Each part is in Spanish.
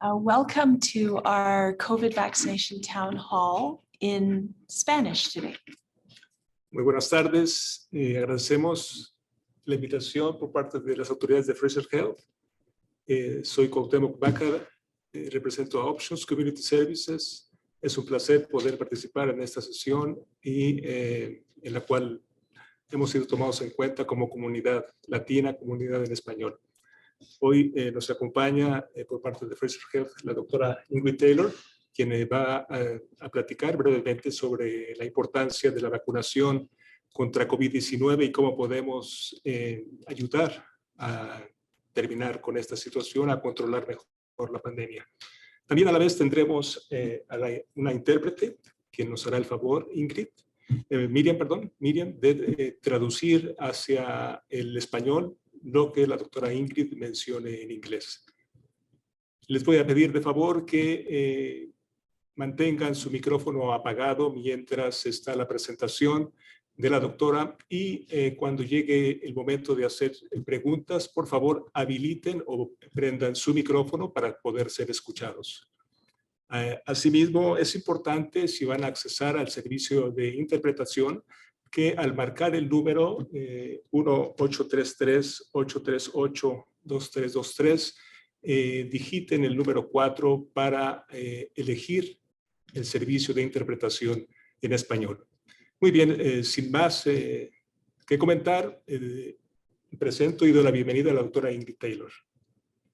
Welcome to our COVID vaccination town hall in Spanish today. Muy buenas tardes. Agradecemos la invitación por parte de las autoridades de Fraser Health. Soy Cuauhtémoc Baca, represento a Options Community Services. Es un placer poder participar en esta sesión y en la cual hemos sido tomados en cuenta como comunidad latina, comunidad en español. Hoy nos acompaña por parte de Fraser Health la doctora Ingrid Taylor, quien va a platicar brevemente sobre la importancia de la vacunación contra COVID-19 y cómo podemos ayudar a terminar con esta situación, a controlar mejor la pandemia. También a la vez tendremos una intérprete quien nos hará el favor, Miriam, de traducir hacia el español lo que la doctora Ingrid mencione en inglés. Les voy a pedir de favor que mantengan su micrófono apagado mientras está la presentación de la doctora y cuando llegue el momento de hacer preguntas, por favor habiliten o prendan su micrófono para poder ser escuchados. Asimismo, es importante, si van a accesar al servicio de interpretación, que al marcar el número 1-833-838-2323, digiten el número 4 para elegir el servicio de interpretación en español. Muy bien, sin más que comentar, presento y doy la bienvenida a la doctora Ingrid Taylor.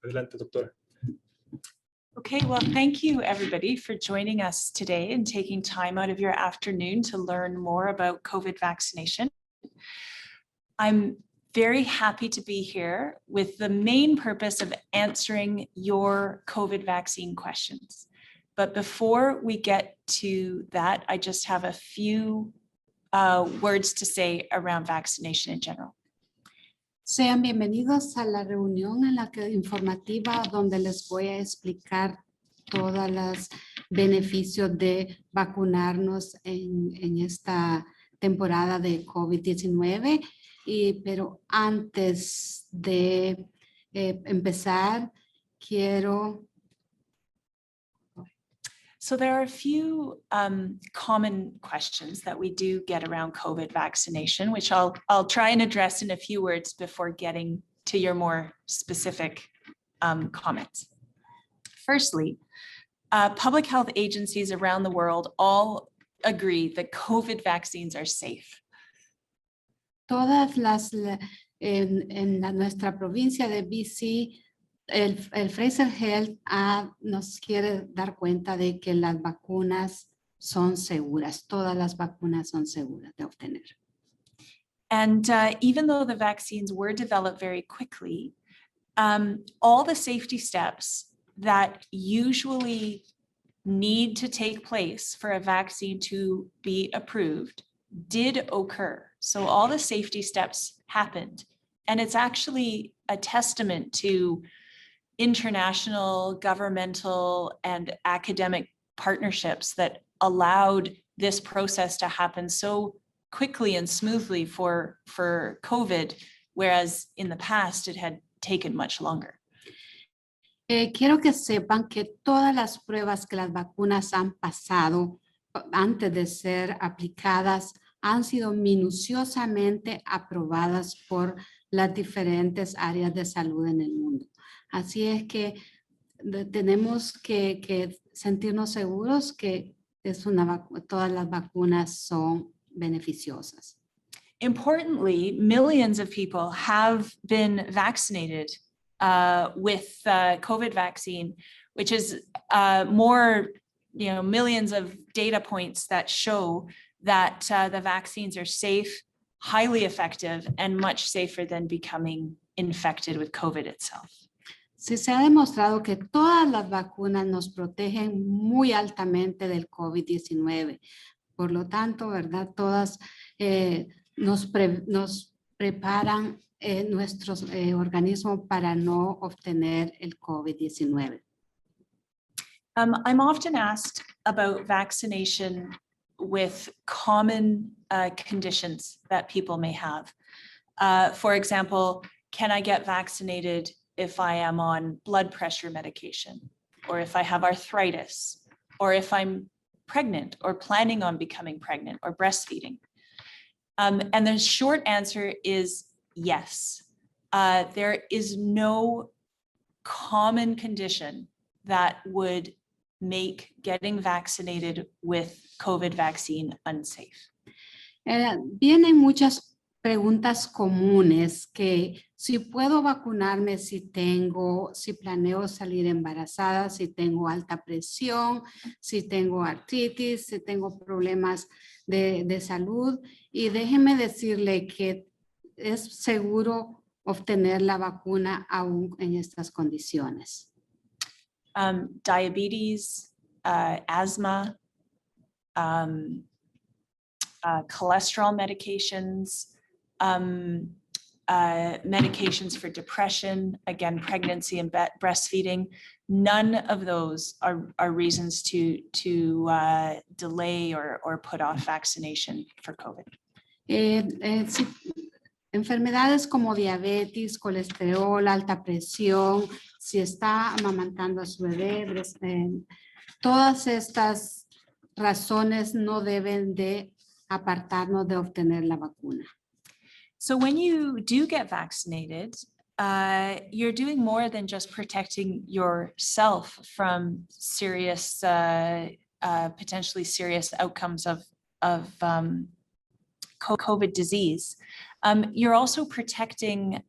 Adelante, doctora. Okay, well, thank you everybody for joining us today and taking time out of your afternoon to learn more about COVID vaccination. I'm very happy to be here with the main purpose of answering your COVID vaccine questions. But before we get to that, I just have a few words to say around vaccination in general. Sean bienvenidos a la reunión informativa donde les voy a explicar todos los beneficios de vacunarnos en esta temporada de COVID-19. Pero antes de empezar, quiero... So there are a few common questions that we do get around COVID vaccination, which I'll try and address in a few words before getting to your more specific comments. Firstly, public health agencies around the world all agree that COVID vaccines are safe. Todas las en nuestra provincia de BC, el Fraser Health nos quiere dar cuenta de que las vacunas son seguras. Todas las vacunas son seguras de obtener. And even though the vaccines were developed very quickly, all the safety steps that usually need to take place for a vaccine to be approved did occur. So all the safety steps happened. And it's actually a testament to international, governmental, and academic partnerships that allowed this process to happen so quickly and smoothly for COVID, whereas in the past it had taken much longer. Quiero que sepan que todas las pruebas que las vacunas han pasado antes de ser aplicadas han sido minuciosamente aprobadas por las diferentes áreas de salud en el mundo. Así es que tenemos que sentirnos seguros que todas las vacunas son beneficiosas. Importantly, millions of people have been vaccinated with COVID vaccine, which is more, millions of data points that show that the vaccines are safe, highly effective, and much safer than becoming infected with COVID itself. Sí, se ha demostrado que todas las vacunas nos protegen muy altamente del COVID-19. Por lo tanto, ¿verdad? Todas nos preparan nuestro organismo para no obtener el COVID-19. I'm often asked about vaccination with common conditions that people may have. For example, can I get vaccinated if I am on blood pressure medication? or if I have arthritis, or if I'm pregnant or planning on becoming pregnant or breastfeeding? And the short answer is yes. There is no common condition that would make getting vaccinated with COVID vaccine unsafe. Vienen muchas preguntas comunes que si puedo vacunarme, si planeo salir embarazada, si tengo alta presión, si tengo artritis, si tengo problemas de salud. Y déjeme decirle que es seguro obtener la vacuna aún en estas condiciones. Diabetes, asthma, cholesterol medications, medications for depression, again, pregnancy and breastfeeding. None of those are reasons to delay or put off vaccination for COVID. Enfermedades como diabetes, colesterol, alta presión, si está amamantando a su bebé, todas estas razones no deben de apartarnos de obtener la vacuna. So when you do get vaccinated, you're doing more than just protecting yourself from serious, potentially serious outcomes of COVID disease. You're also protecting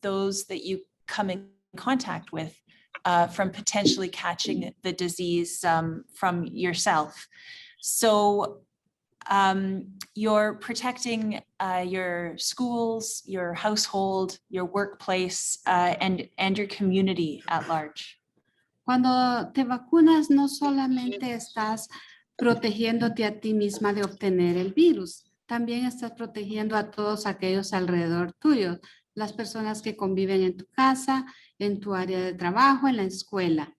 those that you come in contact with from potentially catching the disease from yourself. So you're protecting your schools, your household, your workplace, and your community at large. Cuando te vacunas, no solamente estás protegiéndote a ti misma de obtener el virus, también estás protegiendo a todos aquellos alrededor tuyo, las personas que conviven en tu casa, en tu área de trabajo, en la escuela.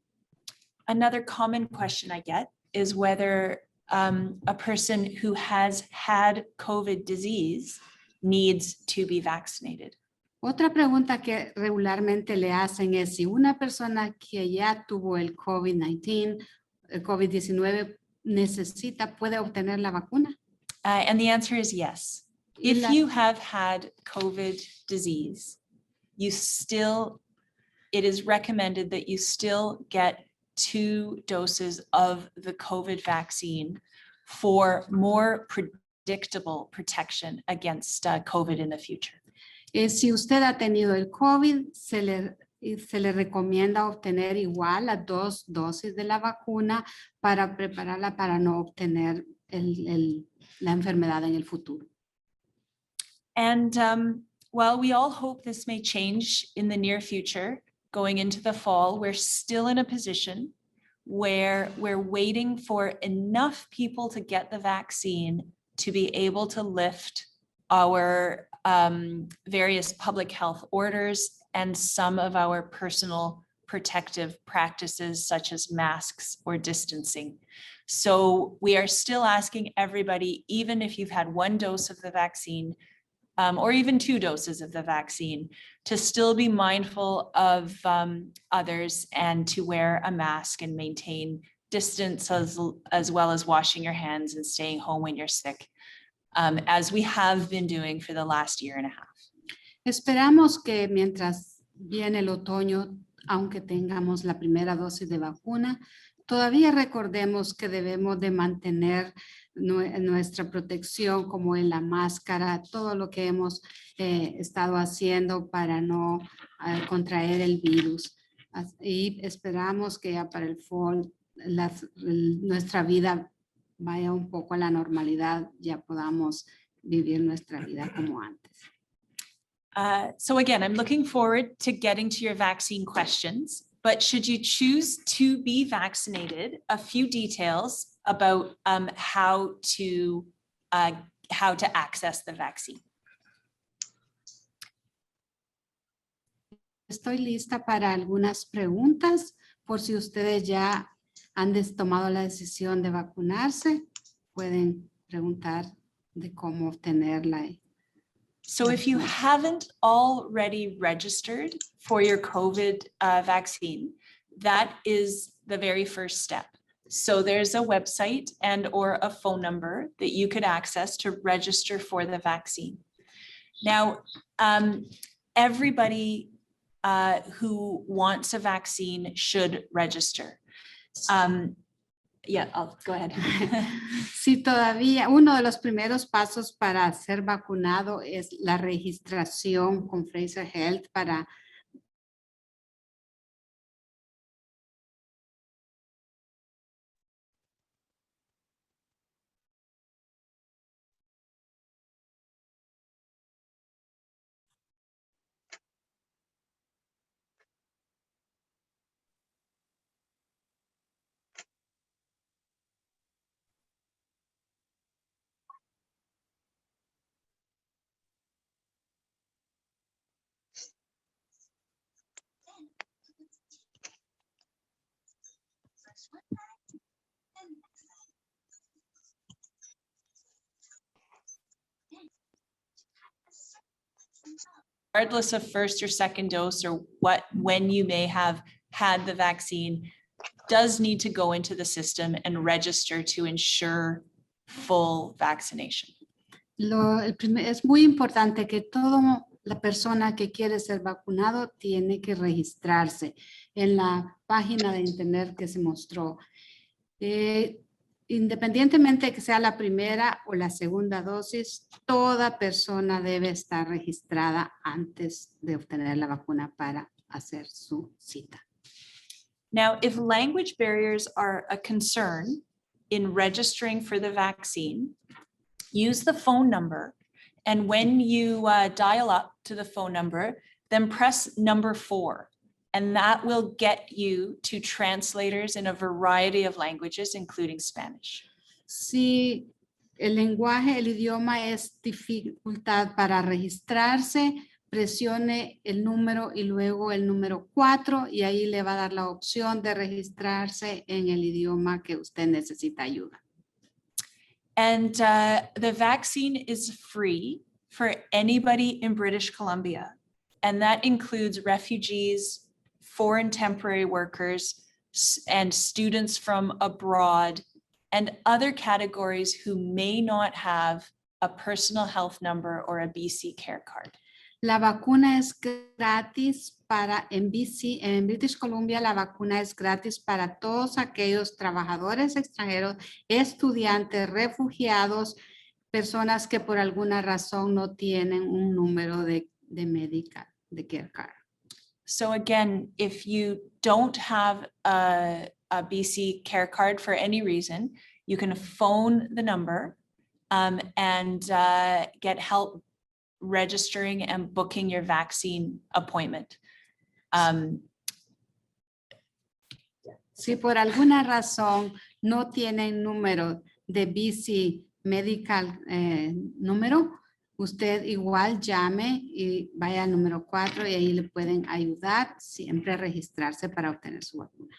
Another common question I get is whether a person who has had COVID disease needs to be vaccinated. Otra pregunta que regularmente le hacen es si una persona que ya tuvo el COVID-19 puede obtener la vacuna. And the answer is yes. If you have had COVID disease, it is recommended that you still get 2 doses of the COVID vaccine for more predictable protection against COVID in the future. Si usted ha tenido el COVID, se le recomienda obtener igual las 2 dosis de la vacuna para prepararla para no obtener la enfermedad en el futuro. And while we all hope this may change in the near future, going into the fall, we're still in a position where we're waiting for enough people to get the vaccine to be able to lift our various public health orders and some of our personal protective practices such as masks or distancing. So we are still asking everybody, even if you've had 1 dose of the vaccine, or even 2 doses of the vaccine, to still be mindful of others and to wear a mask and maintain distance as well as washing your hands and staying home when you're sick, as we have been doing for the last year and a half. Esperamos que mientras viene el otoño, aunque tengamos la primera dosis de vacuna, todavía recordemos que debemos de mantener nuestra protección como en la máscara, todo lo que hemos estado haciendo para no contraer el virus. Y esperamos que ya para el fall nuestra vida vaya un poco a la normalidad, ya podamos vivir nuestra vida como antes. So again, I'm looking forward to getting to your vaccine questions, but should you choose to be vaccinated, a few details about how to access the vaccine. Estoy lista para algunas preguntas por si ustedes ya han tomado la decisión de vacunarse, pueden preguntar de cómo obtenerla. So if you haven't already registered for your COVID vaccine, that is the very first step. So there's a website and or a phone number that you could access to register for the vaccine. Now, everybody who wants a vaccine should register. Yeah, I'll go ahead. Si todavía uno de los primeros pasos para ser vacunado es la registración con Fraser Health para Regardless of first or second dose or when you may have had the vaccine, does need to go into the system and register to ensure full vaccination. Es muy importante que toda la persona que quiere ser vacunado tiene que registrarse en la página de internet que se mostró. Independientemente de que sea la primera o la segunda dosis, toda persona debe estar registrada antes de obtener la vacuna para hacer su cita. Now, if language barriers are a concern in registering for the vaccine, use the phone number. And when you dial up to the phone number, then press number 4. And that will get you to translators in a variety of languages, including Spanish. Si el lenguaje, el idioma es dificultad para registrarse, presione el número y luego el número 4 y ahí le va a dar la opción de registrarse en el idioma que usted necesita ayuda. And the vaccine is free for anybody in British Columbia. And that includes refugees, foreign temporary workers, and students from abroad, and other categories who may not have a personal health number or a BC care card. La vacuna es gratis en British Columbia, la vacuna es gratis para todos aquellos trabajadores extranjeros, estudiantes, refugiados, personas que por alguna razón no tienen un número de care card. So again, if you don't have a BC care card for any reason, you can phone the number and get help registering and booking your vaccine appointment. Si por alguna razón no tienen número de BC Medical número, usted igual llame y vaya al número 4 y ahí le pueden ayudar siempre a registrarse para obtener su vacuna.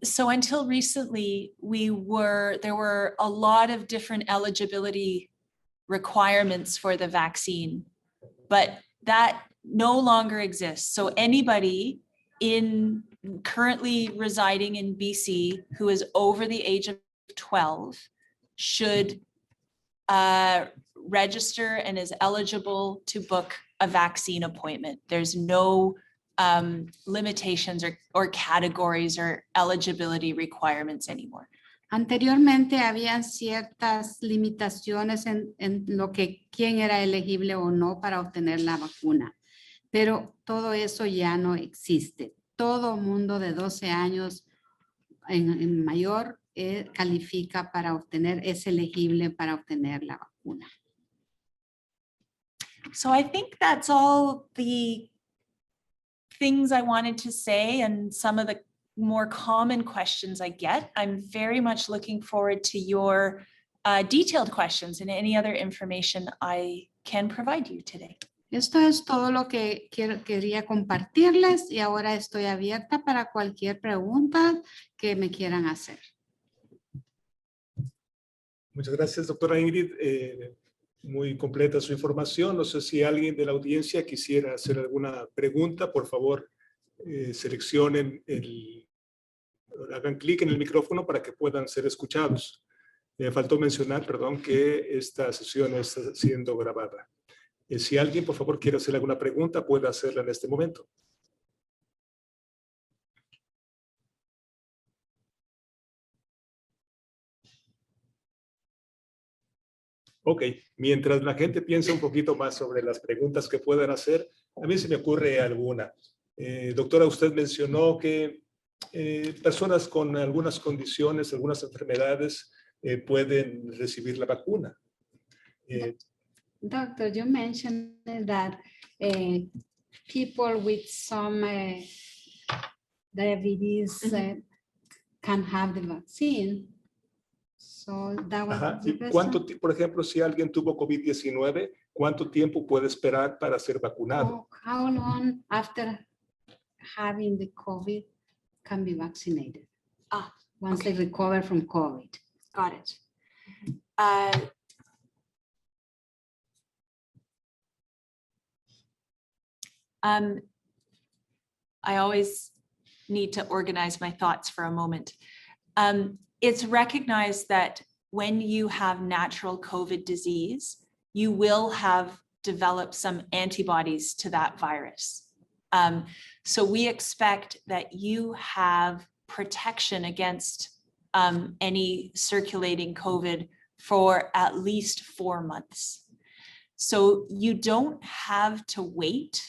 So until recently, there were a lot of different eligibility requirements for the vaccine, but that no longer exists. So anybody currently residing in BC who is over the age of 12 should register and is eligible to book a vaccine appointment. There's no limitations or categories or eligibility requirements anymore. Anteriormente habían ciertas limitaciones en lo que quién era elegible o no para obtener la vacuna, pero todo eso ya no existe. Todo mundo de 12 años en mayor califica para es elegible para obtener la vacuna. So I think that's all the things I wanted to say and some of the more common questions I get. I'm very much looking forward to your detailed questions and any other information I can provide you today. Esto es todo lo que quería compartirles y ahora estoy abierta para cualquier pregunta que me quieran hacer. Muchas gracias, doctora Ingrid. Muy completa su información. No sé si alguien de la audiencia quisiera hacer alguna pregunta. Por favor, seleccionen hagan clic en el micrófono para que puedan ser escuchados. Me faltó mencionar, perdón, que esta sesión está siendo grabada. Si alguien, por favor, quiere hacer alguna pregunta, puede hacerla en este momento. Ok, mientras la gente piensa un poquito más sobre las preguntas que puedan hacer, a mí se me ocurre alguna. Doctora, usted mencionó que personas con algunas condiciones, algunas enfermedades pueden recibir la vacuna. Doctor, you mentioned that people with some diabetes can have the vaccine. So that was Ajá. the ¿Y por ejemplo, si alguien tuvo COVID-19, cuánto tiempo puede esperar para ser vacunado? How long after having the COVID can be vaccinated? Once they recover from COVID. Got it. I always need to organize my thoughts for a moment. It's recognized that when you have natural COVID disease, you will have developed some antibodies to that virus. So we expect that you have protection against any circulating COVID for at least 4 months. So you don't have to wait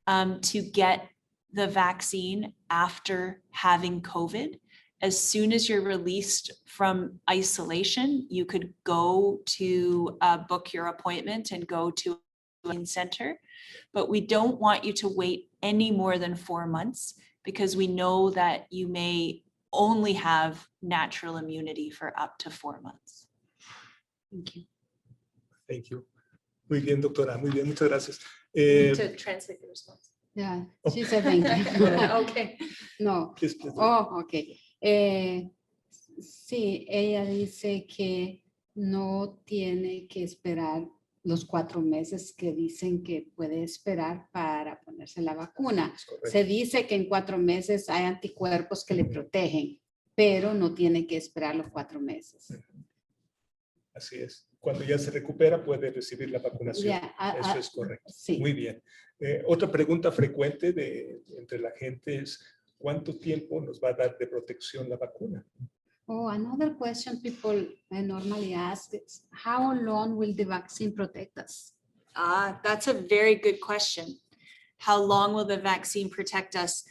to get the vaccine after having COVID. As soon as you're released from isolation, you could go to book your appointment and go to a center. But we don't want you to wait any more than 4 months because we know that you may only have natural immunity for up to 4 months. Thank you. Thank you. Muy bien, doctora. Muy bien, muchas gracias. To translate the response. Yeah, she said thank you. Okay. No. Please, please. Oh, okay. Sí, ella dice que no tiene que esperar los 4 meses que dicen que puede esperar para ponerse la vacuna. Se dice que en 4 meses hay anticuerpos que le protegen, pero no tiene que esperar los 4 meses. Así es. Cuando ya se recupera puede recibir la vacunación. Eso es correcto. Sí. Muy bien. Otra pregunta frecuente entre la gente es ¿cuánto tiempo nos va a dar de protección la vacuna? Oh, another question people normally ask is, how long will the vaccine protect us? That's a very good question. How long will the vaccine protect us?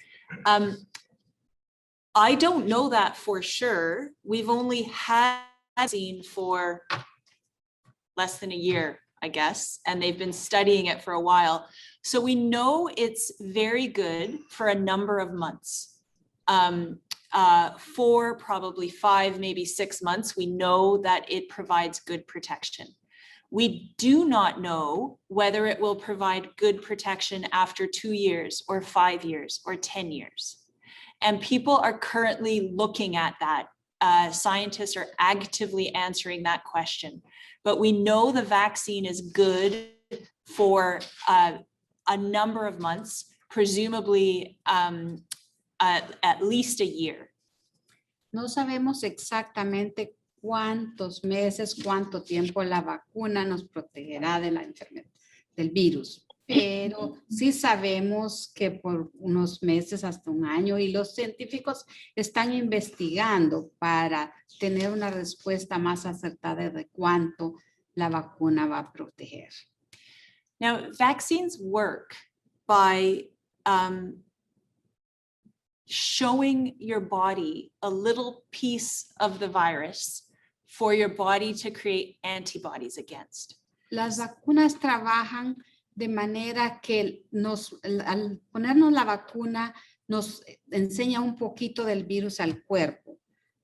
I don't know that for sure. We've only had vaccine for less than a year, I guess, and they've been studying it for a while. So we know it's very good for a number of months. 4, probably 5, maybe 6 months, we know that it provides good protection. We do not know whether it will provide good protection after 2 years or 5 years or 10 years. And people are currently looking at that. Scientists are actively answering that question. But we know the vaccine is good for a number of months, presumably at least a year. No sabemos exactamente cuántos meses, cuánto tiempo la vacuna nos protegerá de la enfermedad, del virus, pero sí sabemos que por unos meses hasta un año y los científicos están investigando para tener una respuesta más acertada de cuánto la vacuna va a proteger. Now, vaccines work by showing your body a little piece of the virus for your body to create antibodies against. Las vacunas trabajan de manera que al ponernos la vacuna nos enseña un poquito del virus al cuerpo.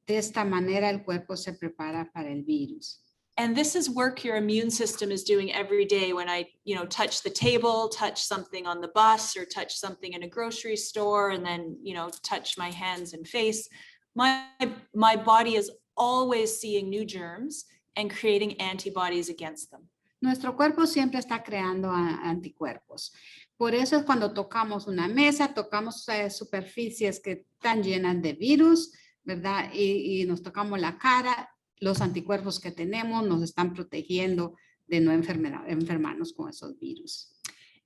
De esta manera el cuerpo se prepara para el virus. And this is work your immune system is doing every day when I, touch the table, touch something on the bus, or touch something in a grocery store, and then, touch my hands and face. My body is always seeing new germs and creating antibodies against them. Nuestro cuerpo siempre está creando anticuerpos. Por eso es cuando tocamos una mesa, tocamos superficies que están llenas de virus, ¿verdad? Y nos tocamos la cara, los anticuerpos que tenemos nos están protegiendo de no enfermarnos con esos virus.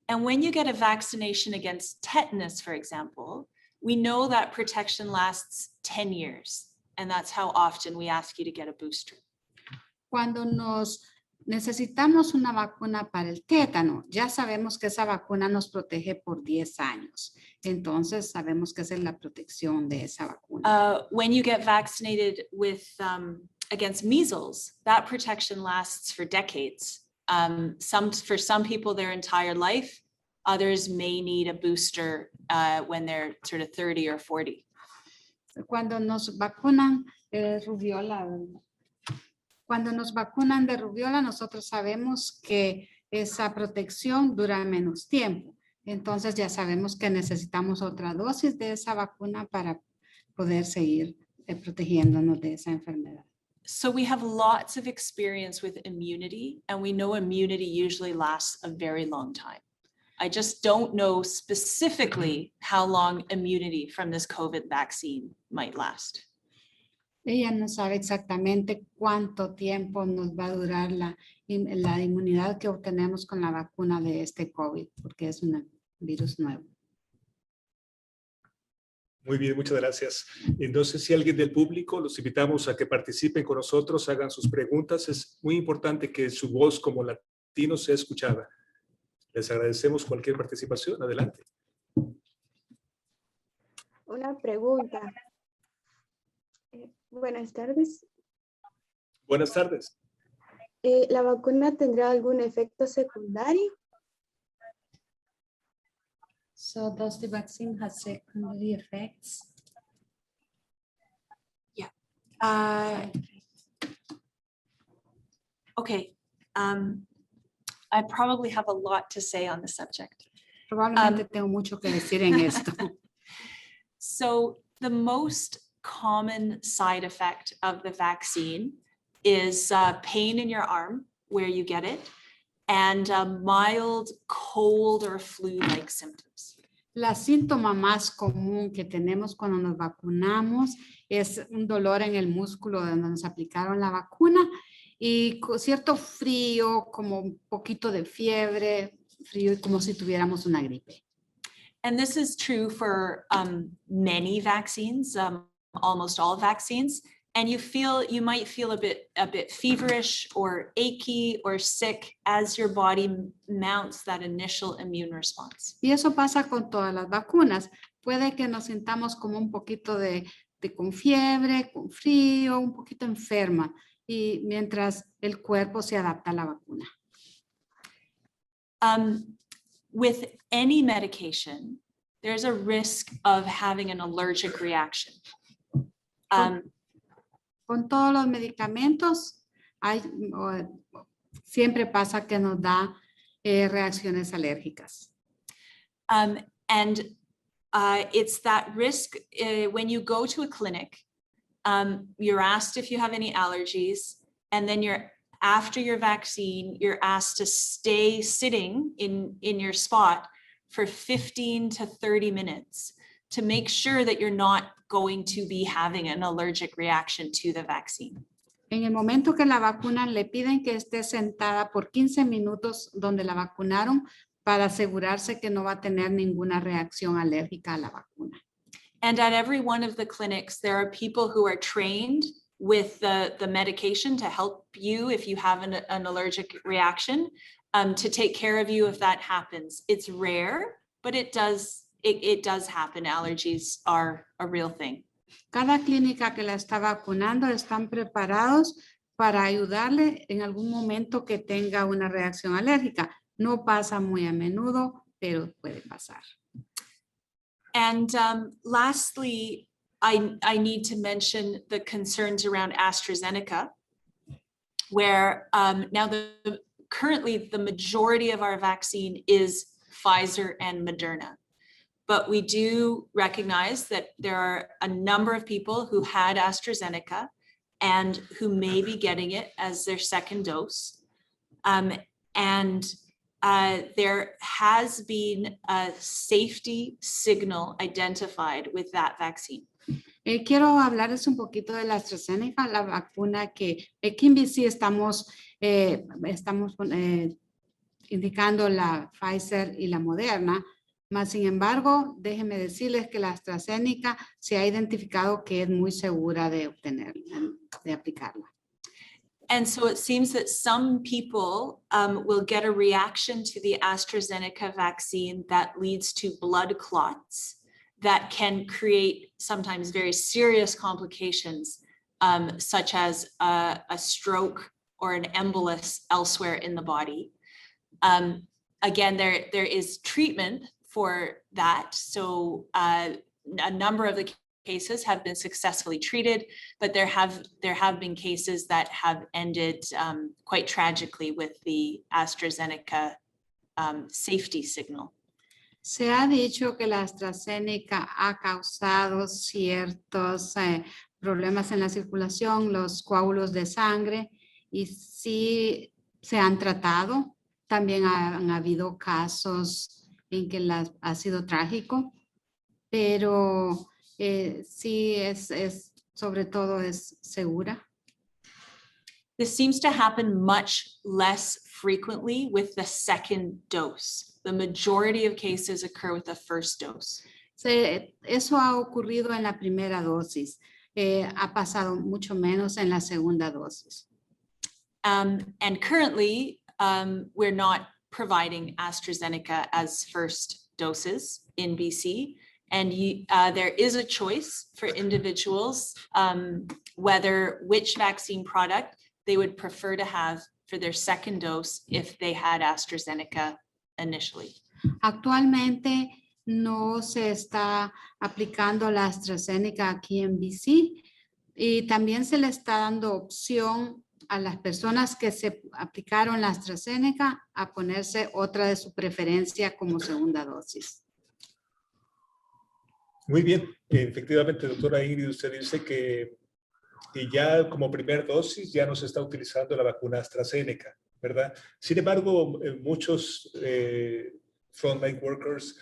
And when you get a vaccination against tetanus, for example, we know that protection lasts 10 years. And that's how often we ask you to get a booster. Cuando necesitamos una vacuna para el tétano, ya sabemos que esa vacuna nos protege por 10 años. Entonces sabemos que esa es la protección de esa vacuna. When you get vaccinated with against measles, that protection lasts for decades. For some people their entire life, others may need a booster when they're sort of 30 or 40. Cuando nos vacunan rubiola, cuando nos vacunan de rubiola, nosotros sabemos que esa protección dura menos tiempo. Entonces ya sabemos que necesitamos otra dosis de esa vacuna para poder seguir protegiéndonos de esa enfermedad. So we have lots of experience with immunity, and we know immunity usually lasts a very long time. I just don't know specifically how long immunity from this COVID vaccine might last. Ella no sabe exactamente cuánto tiempo nos va a durar la inmunidad que obtenemos con la vacuna de este COVID, porque es un virus nuevo. Muy bien, muchas gracias. Entonces, si alguien del público, los invitamos a que participen con nosotros, hagan sus preguntas. Es muy importante que su voz como latino sea escuchada. Les agradecemos cualquier participación. Adelante. Una pregunta. Buenas tardes. Buenas tardes. ¿La vacuna tendrá algún efecto secundario? So does the vaccine have secondary effects? Okay. I probably have a lot to say on the subject. Probablemente tengo mucho que decir en esto. So the most common side effect of the vaccine is pain in your arm where you get it and mild cold or flu-like symptoms. La síntoma más común que tenemos cuando nos vacunamos es un dolor en el músculo donde nos aplicaron la vacuna y cierto frío, como un poquito de fiebre, frío como si tuviéramos una gripe. And this is true for many vaccines, almost all vaccines. And you might feel a bit feverish or achy or sick as your body mounts that initial immune response. Y eso pasa con todas las vacunas. Puede que nos sintamos como un poquito de con fiebre, con frío, un poquito enferma. Y mientras el cuerpo se adapta a la vacuna. With any medication, there's a risk of having an allergic reaction. Con todos los medicamentos, siempre pasa que nos da reacciones alérgicas. And it's that risk when you go to a clinic, you're asked if you have any allergies, and then after your vaccine, you're asked to stay sitting in your spot for 15 to 30 minutes to make sure that you're not going to be having an allergic reaction to the vaccine. En el momento que la vacunan, le piden que esté sentada por 15 minutos donde la vacunaron para asegurarse que no va a tener ninguna reacción alérgica a la vacuna. And at every one of the clinics, there are people who are trained with the medication to help you if you have an allergic reaction, to take care of you if that happens. It's rare, but it does happen. Allergies are a real thing. Cada clínica que la está vacunando están preparados para ayudarle en algún momento que tenga una reacción alérgica. No pasa muy a menudo, pero puede pasar. And lastly, I need to mention the concerns around AstraZeneca, where now currently the majority of our vaccine is Pfizer and Moderna. But we do recognize that there are a number of people who had AstraZeneca and who may be getting it as their second dose. And there has been a safety signal identified with that vaccine. Quiero hablarles un poquito de la AstraZeneca, la vacuna que aquí en BC estamos indicando la Pfizer y la Moderna, mas sin embargo, déjenme decirles que la AstraZeneca se ha identificado que es muy segura de obtenerla, de aplicarla. And so it seems that some people will get a reaction to the AstraZeneca vaccine that leads to blood clots that can create sometimes very serious complications, such as a stroke or an embolus elsewhere in the body. Again, there is treatment for that. So a number of the cases have been successfully treated, but there have been cases that have ended quite tragically with the AstraZeneca safety signal. Se ha dicho que la AstraZeneca ha causado ciertos problemas en la circulación, los coágulos de sangre, y sí se han tratado. También han habido casos en que ha sido trágico, pero sí sobre todo es segura. This seems to happen much less frequently with the second dose. The majority of cases occur with the first dose. Eso ha ocurrido en la primera dosis. Ha pasado mucho menos en la segunda dosis. And currently, we're not providing AstraZeneca as first doses in BC. And there is a choice for individuals which vaccine product they would prefer to have for their second dose if they had AstraZeneca initially. Actualmente no se está aplicando la AstraZeneca aquí en BC y también se le está dando opción a las personas que se aplicaron la AstraZeneca a ponerse otra de su preferencia como segunda dosis. Muy bien, efectivamente, doctora Ingrid, usted dice que ya como primer dosis ya no se está utilizando la vacuna AstraZeneca, ¿verdad? Sin embargo, muchos frontline workers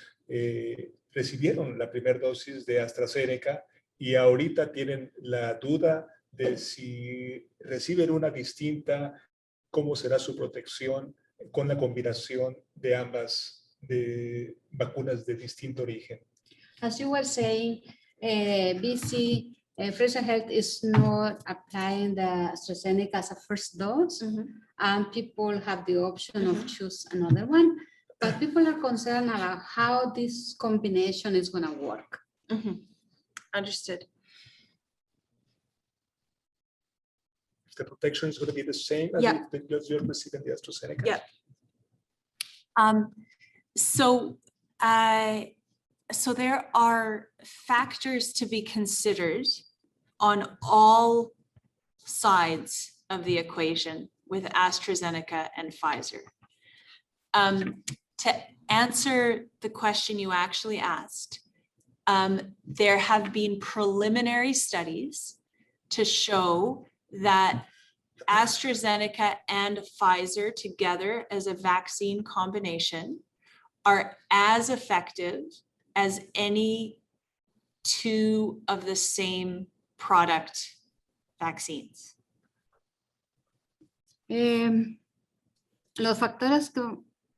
recibieron la primera dosis de AstraZeneca y ahorita tienen la duda de si reciben una distinta, cómo será su protección con la combinación de ambas vacunas de distinto origen. As you were saying, BC, Fraser Health is not applying the AstraZeneca as a first dose, and people have the option of choose another one. But people are concerned about how this combination is going to work. Understood. If the protection is going to be the same as Yeah. if you're receiving the AstraZeneca. Yeah. So there are factors to be considered on all sides of the equation with AstraZeneca and Pfizer. To answer the question you actually asked, there have been preliminary studies to show that AstraZeneca and Pfizer together as a vaccine combination are as effective as any two of the same product vaccines. Los factores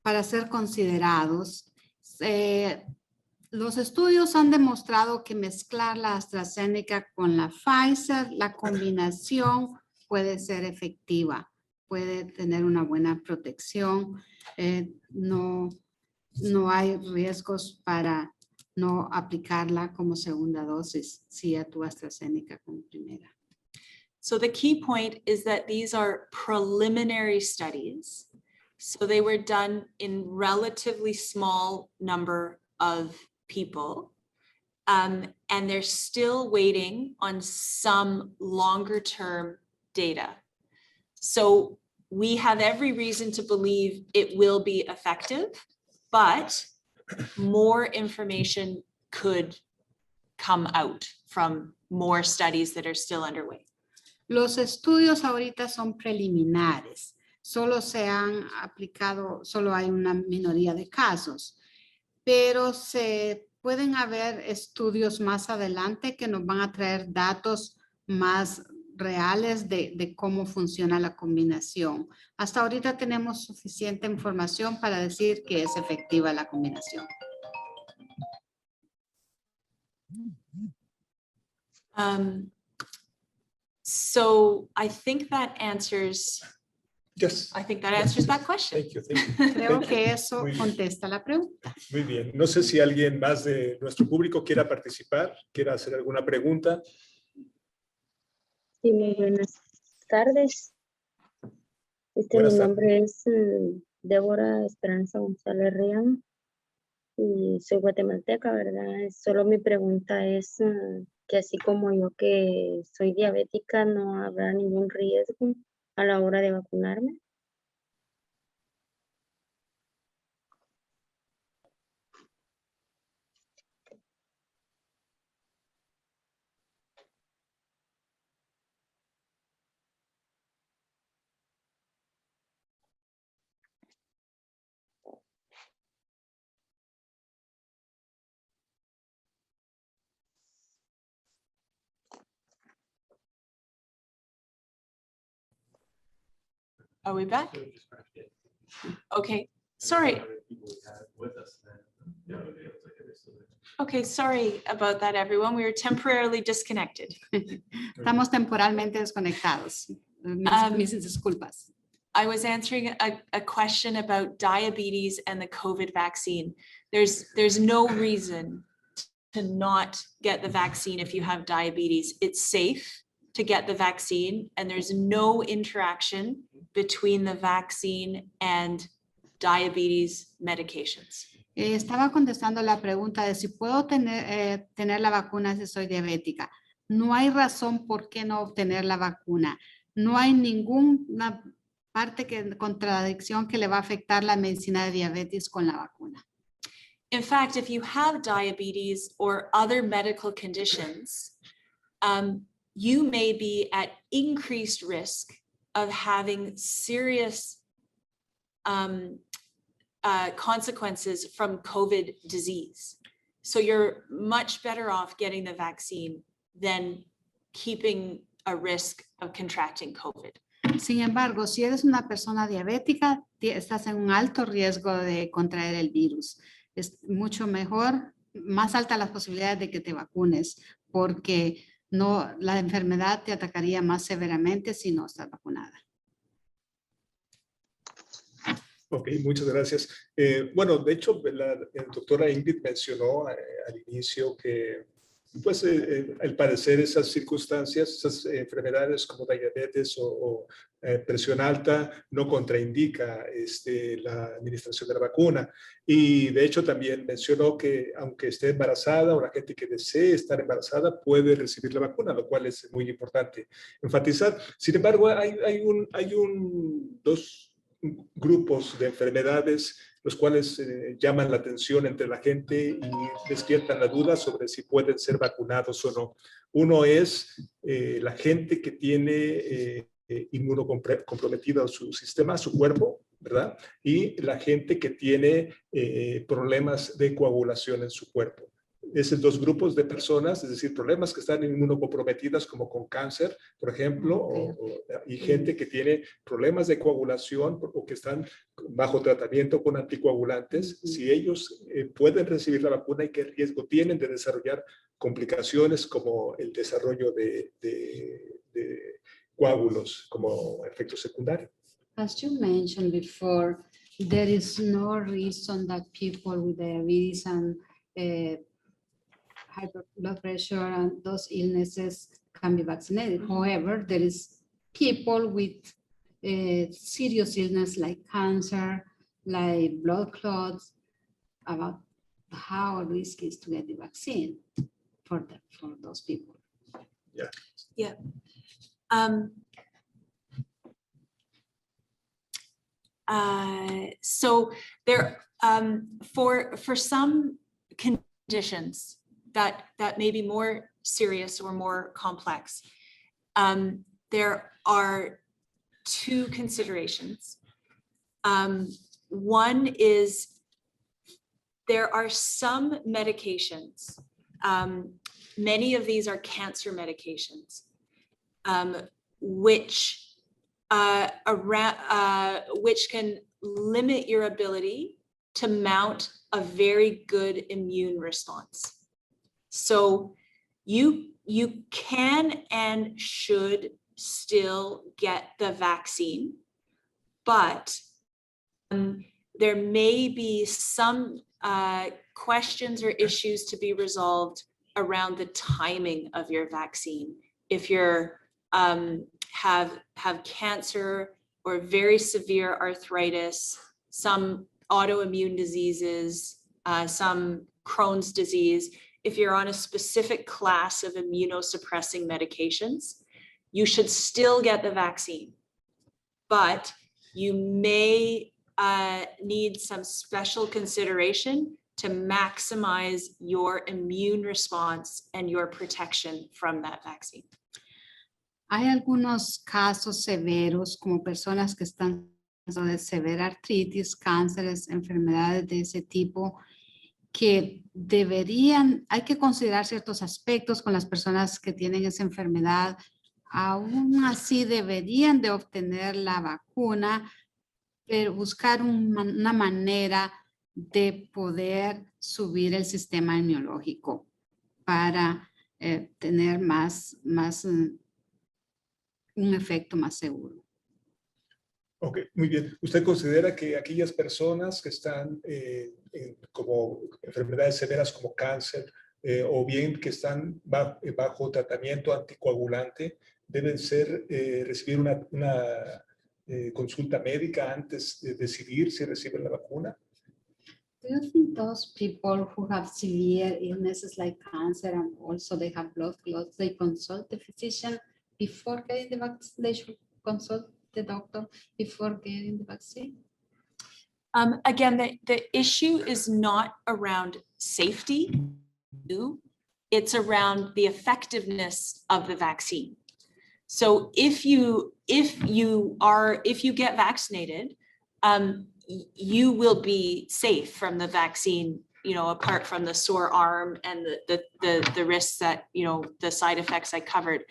para ser considerados, los estudios han demostrado que mezclar la AstraZeneca con la Pfizer, la combinación puede ser efectiva, puede tener una buena protección, no hay riesgos para no aplicarla como segunda dosis si a tu AstraZeneca como primera. So the key point is that these are preliminary studies. So they were done in relatively small number of people. And they're still waiting on some longer term data. So we have every reason to believe it will be effective, but more information could come out from more studies that are still underway. Los estudios ahorita son preliminares. solo se han aplicado, solo hay una minoría de casos, pero se pueden haber estudios más adelante que nos van a traer datos más reales de cómo funciona la combinación. Hasta ahorita tenemos suficiente información para decir que es efectiva la combinación. So I think that answers Yes. that question. Thank you. Thank you. Creo Thank you. que eso Muy bien. contesta la pregunta. Muy bien. No sé si alguien más de nuestro público quiera participar, quiera hacer alguna pregunta. Sí, muy buenas tardes. Buenas Mi tardes. nombre es Débora Esperanza González Rian y soy guatemalteca, ¿verdad? Solo mi pregunta es que así como yo que soy diabética, ¿no habrá ningún riesgo a la hora de vacunarme? Are we back? Okay, sorry. Okay, sorry about that, everyone. We were temporarily disconnected. Estamos temporalmente desconectados. Mis disculpas. I was answering a question about diabetes and the COVID vaccine. There's no reason to not get the vaccine if you have diabetes. It's safe to get the vaccine, and there's no interaction between the vaccine and diabetes medications. Estaba contestando la pregunta de si puedo tener la vacuna si soy diabética. No hay razón por qué no obtener la vacuna. No hay ninguna contradicción que le va a afectar la medicina de diabetes con la vacuna. In fact, if you have diabetes or other medical conditions, you may be at increased risk of having serious consequences from COVID disease. So you're much better off getting the vaccine than keeping a risk of contracting COVID. Sin embargo, si eres una persona diabética, estás en un alto riesgo de contraer el virus. Es mucho mejor, más alta las posibilidades de que te vacunes, porque no, la enfermedad te atacaría más severamente si no estás vacunada. Ok, muchas gracias. Bueno, de hecho, la doctora Ingrid mencionó al inicio que, pues, al parecer esas circunstancias, esas enfermedades como diabetes o presión alta no contraindica la administración de la vacuna. Y de hecho también mencionó que aunque esté embarazada o la gente que desee estar embarazada puede recibir la vacuna, lo cual es muy importante enfatizar. Sin embargo, hay dos grupos de enfermedades los cuales llaman la atención entre la gente y despiertan la duda sobre si pueden ser vacunados o no. Uno es la gente que tiene inmunocomprometido su sistema, su cuerpo, ¿verdad? Y la gente que tiene problemas de coagulación en su cuerpo. Esos dos grupos de personas, es decir, problemas que están inmunocomprometidas como con cáncer, por ejemplo, y gente que tiene problemas de coagulación o que están bajo tratamiento con anticoagulantes, si ellos pueden recibir la vacuna y qué riesgo tienen de desarrollar complicaciones como el desarrollo de coágulos como efecto secundario. As you mentioned before, there is no reason that people with diabetes and high blood pressure and those illnesses can be vaccinated. However, there is people with serious illness like cancer, like blood clots, about how risky it is to get the vaccine for those people. Yeah. Yeah. So there, for some conditions that may be more serious or more complex, there are two considerations. One is there are some medications, many of these are cancer medications, which can limit your ability to mount a very good immune response. So you can and should still get the vaccine, but there may be some questions or issues to be resolved around the timing of your vaccine. If you're have cancer or very severe arthritis, some autoimmune diseases, some Crohn's disease, if you're on a specific class of immunosuppressing medications, you should still get the vaccine, but you may need some special consideration to maximize your immune response and your protection from that vaccine. Hay algunos casos severos como personas que están de severa artritis, cánceres, enfermedades de ese tipo que hay que considerar ciertos aspectos con las personas que tienen esa enfermedad. Aún así deberían de obtener la vacuna, pero buscar una manera de poder subir el sistema inmunológico para tener un efecto más seguro. Ok, muy bien. ¿Usted considera que aquellas personas que están como enfermedades severas como cáncer o bien que están bajo tratamiento anticoagulante deben recibir una consulta médica antes de decidir si reciben la vacuna? Do you think those people who have severe illnesses like cancer and also they have blood clots, they consult the physician before getting the vaccine? They should consult the doctor before getting the vaccine? Again, the issue is not around safety. It's around the effectiveness of the vaccine. So if you get vaccinated, you will be safe from the vaccine, apart from the sore arm and the risks that, the side effects I covered.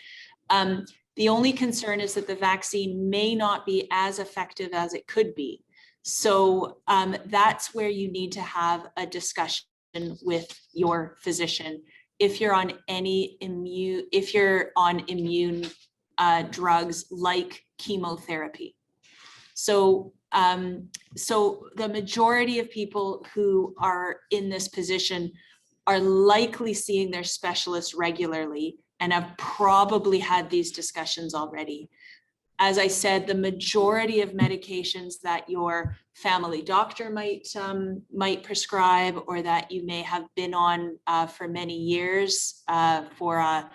The only concern is that the vaccine may not be as effective as it could be. So that's where you need to have a discussion with your physician. If you're on immune drugs like chemotherapy. So the majority of people who are in this position are likely seeing their specialist regularly and have probably had these discussions already. As I said, the majority of medications that your family doctor might prescribe or that you may have been on for many years for a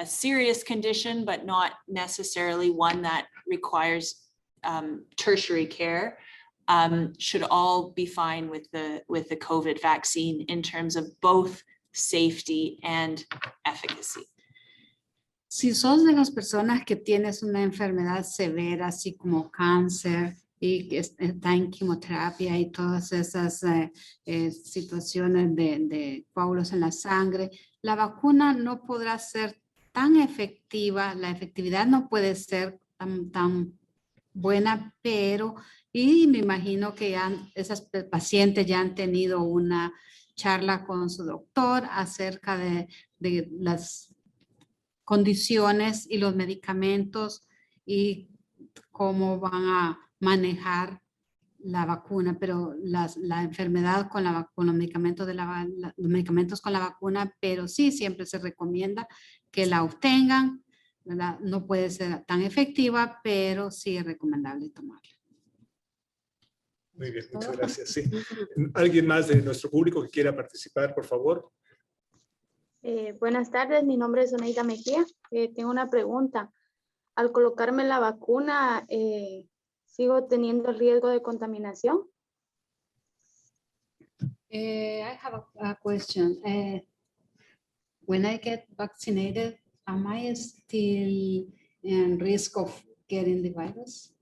serious condition, but not necessarily one that requires tertiary care, should all be fine with the COVID vaccine in terms of both safety and efficacy. Si sos de las personas que tienes una enfermedad severa, así como cáncer, y que está en quimioterapia y todas esas situaciones de coágulos en la sangre, la vacuna no podrá ser tan efectiva, la efectividad no puede ser tan buena, pero, y me imagino que esas pacientes ya han tenido una charla con su doctor acerca de las condiciones y los medicamentos y cómo van a manejar la vacuna, pero la enfermedad con los medicamentos los medicamentos con la vacuna, pero sí siempre se recomienda que la obtengan, ¿verdad? No puede ser tan efectiva, pero sí es recomendable tomarla. Muy bien, muchas gracias. Sí. ¿Alguien más de nuestro público que quiera participar, por favor? Buenas tardes, mi nombre es Oneida Mejía. Tengo una pregunta. Al colocarme la vacuna, ¿sigo teniendo el riesgo de contaminación? I have a question. When I get vaccinated, am I still in risk of getting the virus?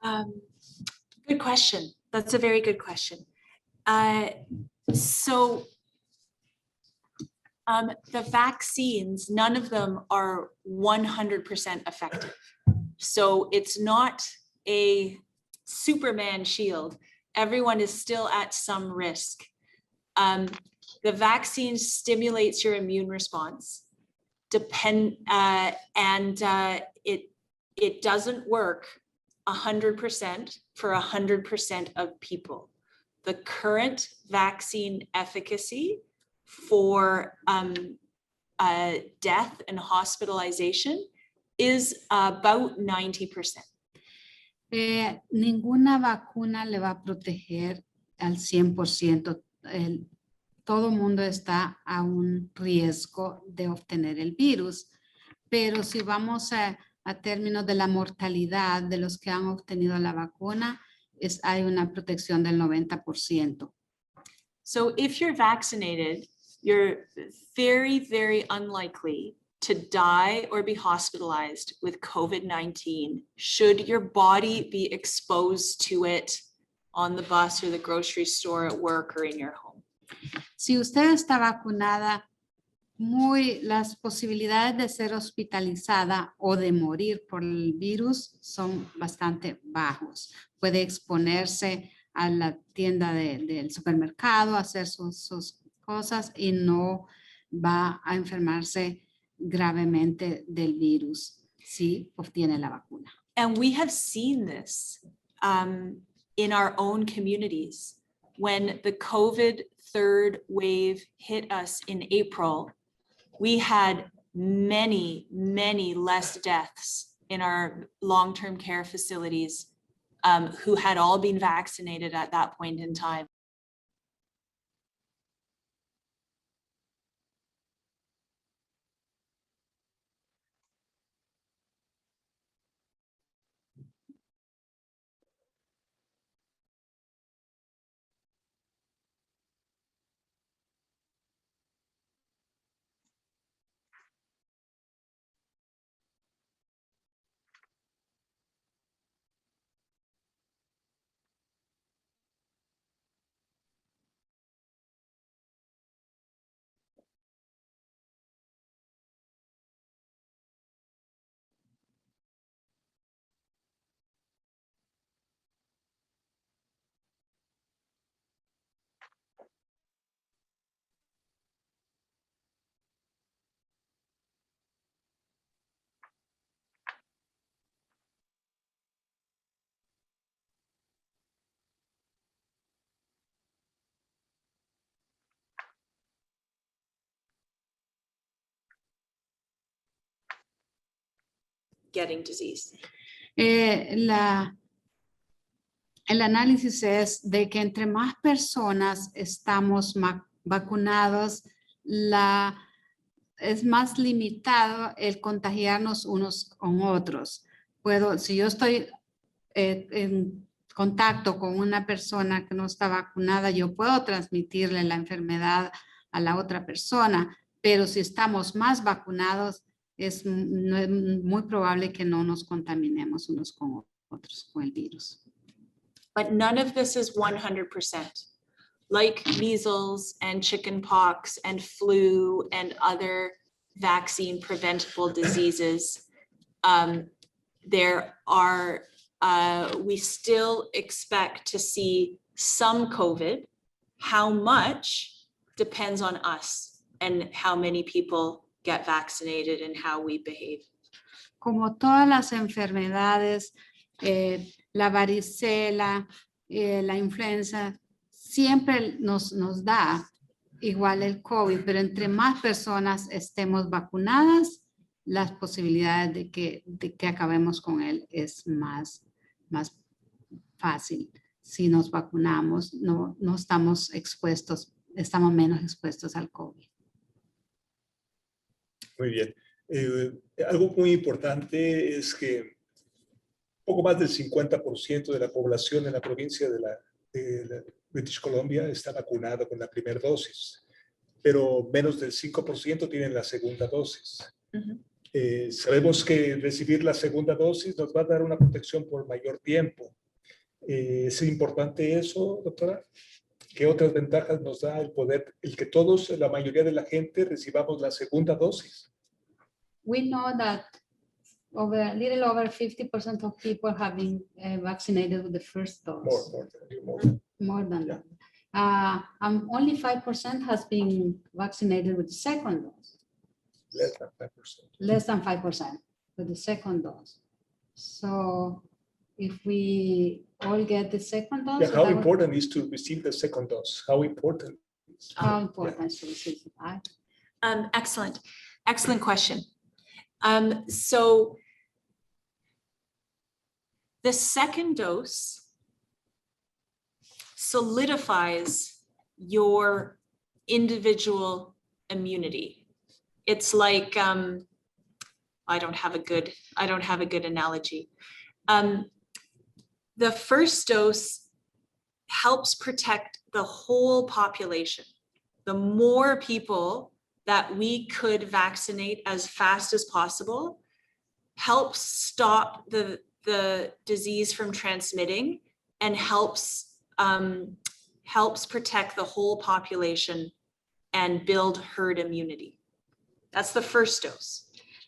Good question. That's a very good question. So the vaccines, none of them are 100% effective. So it's not a Superman shield. Everyone is still at some risk. The vaccine stimulates your immune response. It doesn't work 100% for 100% of people. The current vaccine efficacy for death and hospitalization is about 90%. Ninguna vacuna le va a proteger al 100%. Todo mundo está a un riesgo de obtener el virus. Pero si vamos a términos de la mortalidad de los que han obtenido la vacuna, hay una protección del 90%. So if you're vaccinated, you're very, very unlikely to die or be hospitalized with COVID-19 should your body be exposed to it on the bus or the grocery store, at work, or in your home. Si usted está vacunada, las posibilidades de ser hospitalizada o de morir por el virus son bastante bajos. Puede exponerse a la tienda del supermercado, hacer sus cosas y no va a enfermarse gravemente del virus si obtiene la vacuna. And we have seen this in our own communities. When the COVID third wave hit us in April, we had many, many less deaths in our long-term care facilities who had all been vaccinated at that point in time. Getting disease. El análisis es de que entre más personas estamos vacunados, es más limitado el contagiarnos unos con otros. Si yo estoy en contacto con una persona que no está vacunada, yo puedo transmitirle la enfermedad a la otra persona, pero si estamos más vacunados, es muy probable que no nos contaminemos unos con otros con el virus. But none of this is 100%. Like measles and chickenpox and flu and other vaccine preventable diseases, we still expect to see some COVID. How much depends on us and how many people get vaccinated and how we behave. Como todas las enfermedades, la varicela, la influenza, siempre nos da igual el COVID, pero entre más personas estemos vacunadas, las posibilidades de que acabemos con él es más fácil. Si nos vacunamos, no estamos expuestos, estamos menos expuestos al COVID. Muy bien. Algo muy importante es que poco más del 50% de la población en la provincia de British Columbia está vacunada con la primera dosis, pero menos del 5% tienen la segunda dosis. Mm-hmm. Sabemos que recibir la segunda dosis nos va a dar una protección por mayor tiempo. ¿Es importante eso, doctora? ¿Qué otras ventajas nos da el poder, el que todos, la mayoría de la gente, recibamos la segunda dosis? We know that a little over 50% of people have been vaccinated with the first dose. More than that. Only 5% has been vaccinated with the second dose. Less than 5%. Less than 5% with the second dose. So if we all get the second dose. Yeah, how important is to receive the second dose? How important? How important is to receive it? Excellent question. So the second dose solidifies your individual immunity. It's like, I don't have a good analogy. The first dose helps protect the whole population. The more people that we could vaccinate as fast as possible helps stop the disease from transmitting and helps protect the whole population and build herd immunity. That's the first dose.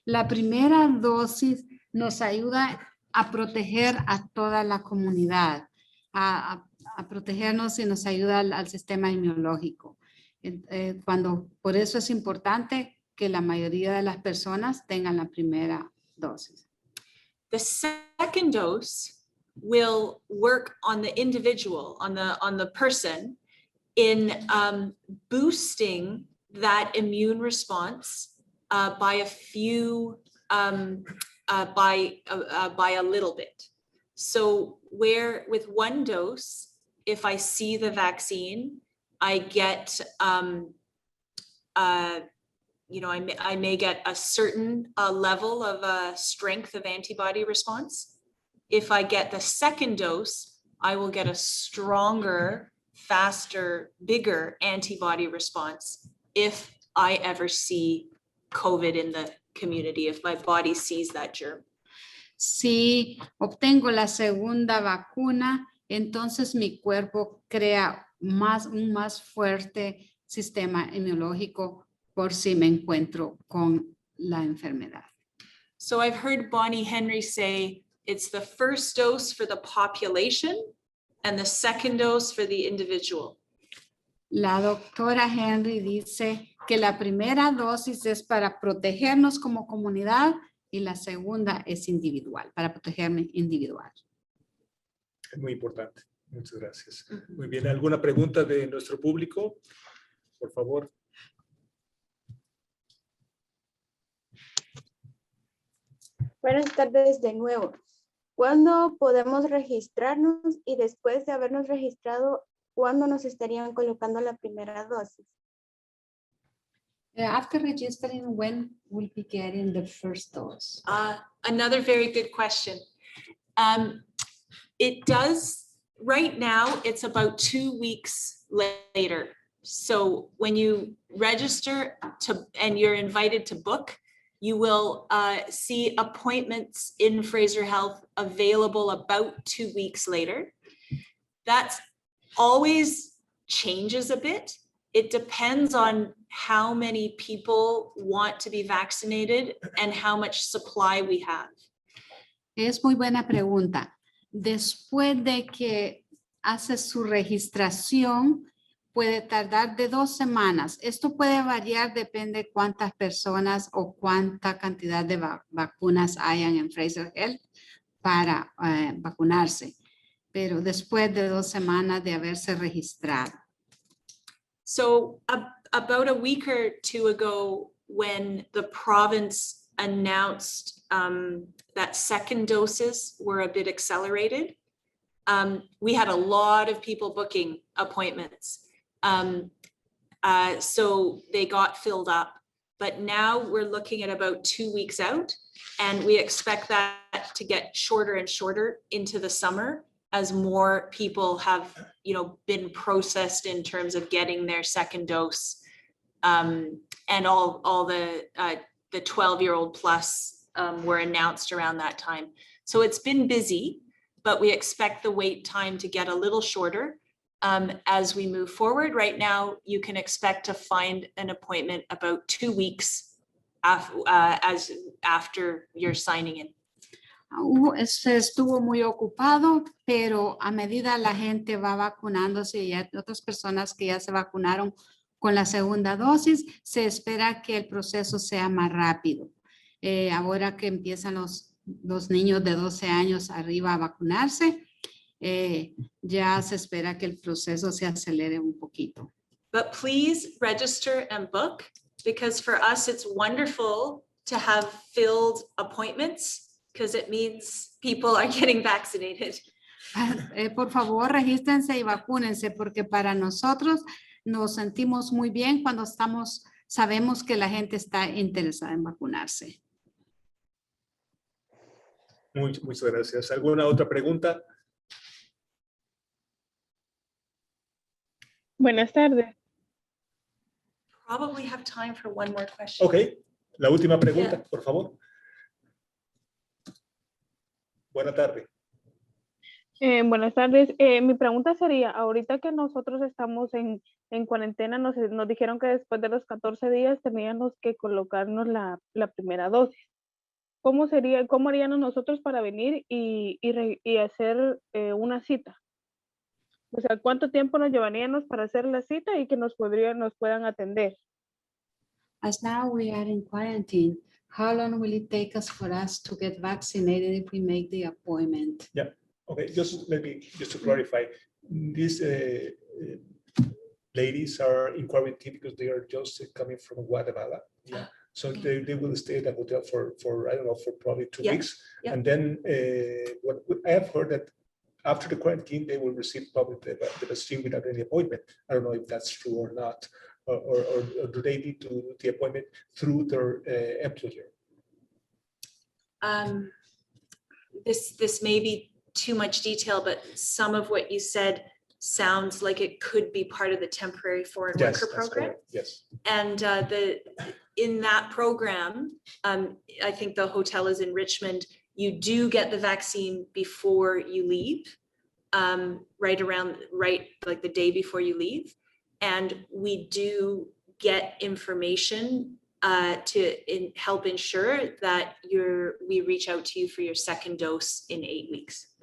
La primera dosis nos ayuda a proteger a toda la comunidad, a protegernos y nos ayuda al sistema inmunológico. Por eso es importante que la mayoría de las personas tengan la primera dosis. The second dose will work on the individual, on the person, in boosting that immune response by a few, by a little bit. So where with one dose, if I see the vaccine, I get, I may get a certain level of strength of antibody response. If I get the second dose, I will get a stronger, faster, bigger antibody response if I ever see COVID in the community, if my body sees that germ. Si obtengo la segunda vacuna, entonces mi cuerpo crea un más fuerte sistema inmunológico por si me encuentro con la enfermedad. So I've heard Bonnie Henry say it's the first dose for the population and the second dose for the individual. La doctora Henry dice que la primera dosis es para protegernos como comunidad y la segunda es individual, para protegerme individual. Es muy importante. Muchas gracias. Muy bien. ¿Alguna pregunta de nuestro público? Por favor. Buenas tardes de nuevo. ¿Cuándo podemos registrarnos y después de habernos registrado, cuándo nos estarían colocando la primera dosis? After registering, when will be getting the first dose? Another very good question. It does, right now, it's about 2 weeks later. So when you register and you're invited to book, you will see appointments in Fraser Health available about 2 weeks later. That's always changes a bit. It depends on how many people want to be vaccinated and how much supply we have. Es muy buena pregunta. Después de que hace su registración, puede tardar de 2 semanas. Esto puede variar, depende cuántas personas o cuánta cantidad de vacunas hayan en Fraser Health para vacunarse. Pero después de 2 semanas de haberse registrado. So about a week or 2 ago, when the province announced that second doses were a bit accelerated, we had a lot of people booking appointments. So they got filled up, but now we're looking at about 2 weeks out, and we expect that to get shorter and shorter into the summer as more people have, been processed in terms of getting their second dose, and all the the 12-year-old plus were announced around that time. So it's been busy, but we expect the wait time to get a little shorter as we move forward. Right now, you can expect to find an appointment about 2 weeks after you're signing in. Se estuvo muy ocupado, pero a medida la gente va vacunándose y hay otras personas que ya se vacunaron con la segunda dosis, se espera que el proceso sea más rápido. Ahora que empiezan los niños de 12 años arriba a vacunarse, ya se espera que el proceso se acelere un poquito. But please register and book, because for us, it's wonderful to have filled appointments, because it means people are getting vaccinated. Por favor, regístrense y vacúnense, porque para nosotros nos sentimos muy bien cuando sabemos que la gente está interesada en vacunarse. Muchas gracias. ¿Alguna otra pregunta? Buenas tardes. Probably have time for one more question. Ok, la última pregunta, por favor. Buenas tardes. Buenas tardes. Mi pregunta sería, ahorita que nosotros estamos en cuarentena, nos dijeron que después de los 14 días teníamos que colocarnos la primera dosis. ¿Cómo haríamos nosotros para venir y hacer una cita? O sea, ¿cuánto tiempo nos llevaríamos para hacer la cita y que nos puedan atender? As now we are in quarantine, how long will it take us for us to get vaccinated if we make the appointment? Yeah. Okay, just to clarify, these ladies are in quarantine because they are just coming from Guatemala. Yeah. So they will stay at the hotel for I don't know, for probably 2 weeks. Yeah. And then what I have heard that after the quarantine, they will receive probably the vaccine without any appointment. I don't know if that's true or not. Or do they need to do the appointment through their employer? This may be too much detail, but some of what you said sounds like it could be part of the temporary foreign worker program. Yes. And in that program, I think the hotel is in Richmond. You do get the vaccine before you leave, right like the day before you leave. And we do get information to help ensure that we reach out to you for your second dose in 8 weeks.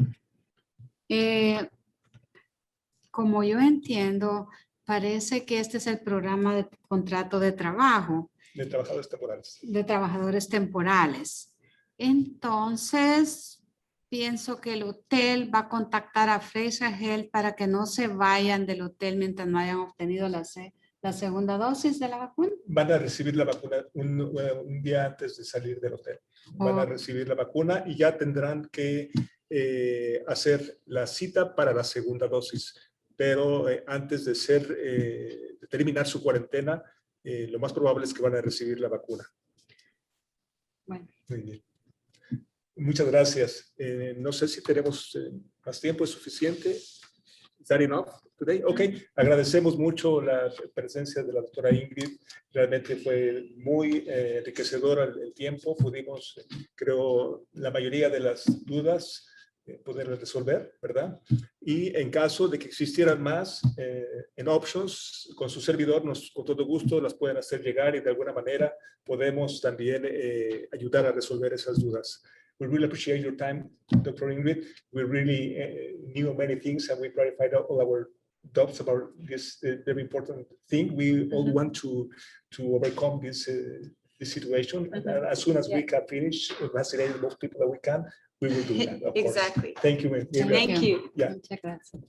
Como yo entiendo, parece que este es el programa de contrato de trabajo. De trabajadores temporales. De trabajadores temporales. Entonces, pienso que el hotel va a contactar a Fraser Health para que no se vayan del hotel mientras no hayan obtenido la segunda dosis de la vacuna. Van a recibir la vacuna un día antes de salir del hotel. Van a recibir la vacuna y ya tendrán que hacer la cita para la segunda dosis. Pero antes de terminar su cuarentena, lo más probable es que van a recibir la vacuna. Bueno. Muy bien. Muchas gracias. No sé si tenemos más tiempo, ¿es suficiente? Is that enough today? Ok, agradecemos mucho la presencia de la doctora Ingrid. Realmente fue muy enriquecedora el tiempo. Pudimos, creo, la mayoría de las dudas poderlas resolver, ¿verdad? Y en caso de que existieran más en Options, con su servidor, con todo gusto las pueden hacer llegar y de alguna manera podemos también ayudar a resolver esas dudas. We really appreciate your time, Dr. Ingrid. We really knew many things and we clarified all our doubts about this very important thing. We all want to overcome this situation. And as soon as we can finish vaccinating most people that we can, we will do that. Of Exactly. course. Thank you. Thank you. Yeah. Muchas gracias.